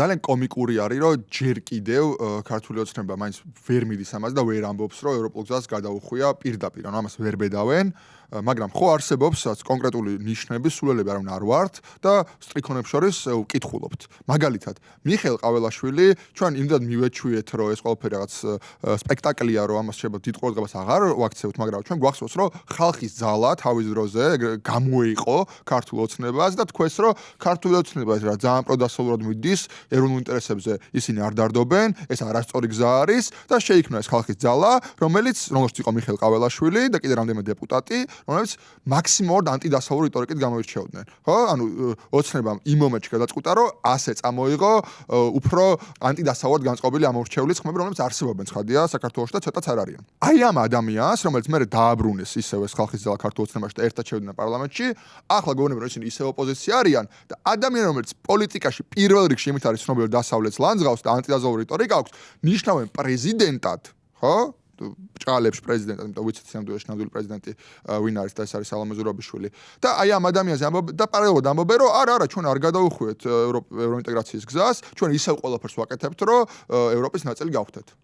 ძალიან კომიკური არის, რომ ჯერ კიდევ ქართული ოცნება მაინც ვერ მიდის ამაზე და ვერ ამბობს, რომ ევროპულ გზას გადაუხვია პირდაპირ, ანუ ამას ვერ ბედავენ, მაგრამ ხო არსებობს კონკრეტული ნიშნები, სულელები არავინ არ ვართ და სტრიქონებს შორის ვკითხულობთ. მაგალითად, მიხეილ ყაველაშვილი, ჩვენ იმდან მივეჩვიეთ, რომ ეს ყველაფერი რაღაც სპექტაკლია, რომ ამას შეიძლება დიდ ყურადღებას აღარ ვაქცევთ, მაგრამ ჩვენ გვახსოვს, რომ ხალხის ძალა თავის დროზე გამოეიყო ქართულ ოცნებას და თქვეს, რომ ქართული ოცნება რა ძალიან პროდასავლურად მიდის, ეროვნულ ინტერესებზე ისინი არ დარდობენ, ეს არასწორი გზა არის და შეიქმნა ეს ხალხის ძალა, რომელიც იყო მიხეილ ყაველაშვილი და კიდე რამდენიმე დეპუტატი, რომელიც მაქსიმალურად ანტიდასავლური რიტორიკით გამოირჩეოდნენ. ხო? ანუ ოცნებამ იმ მომენტში გადაწყვიტა, რომ ასე წამოიღო უფრო ანტიდასავლურად განწყობილი ამორჩეული ცხმები, რომლებიც არსებობენ ცხადია საქართველოში და ცოტაც არ არიან. აი ამ ადამიანს, რომელიც მერე დააბრუნეს ისევ ეს ხალხის ძალა ქართულ ოცნებაში და ერთად შევიდნენ პარლამენტში, ახლა გეუბნები, რომ ისინი ისევ ოპოზიცია არიან და ადამიანი, რომელიც პოლიტიკაში პირველ რიგში იმით არის ცნობილი, რომ დასავლეთს ლანძღავს და ანტიდასავლური რიტორიკა აქვს, ნიშნავენ პრეზიდენტად, ხო? ჭალებს პრეზიდენტად, იმიტომ ვიცით სამდუეში ნამდვილი პრეზიდენტი ვინ არის და ეს არის სალომე ზურაბიშვილი. და აი ამ ადამიანზე ამბობენ და პარალელურად ამბობენ, რომ არა, ჩვენ არ გადავუხვიეთ ევროინტეგრაციის გზას, ჩვენ ისევ ყველაფერს ვაკეთებთ, რომ ევროპის ნაწილი გავხდეთ.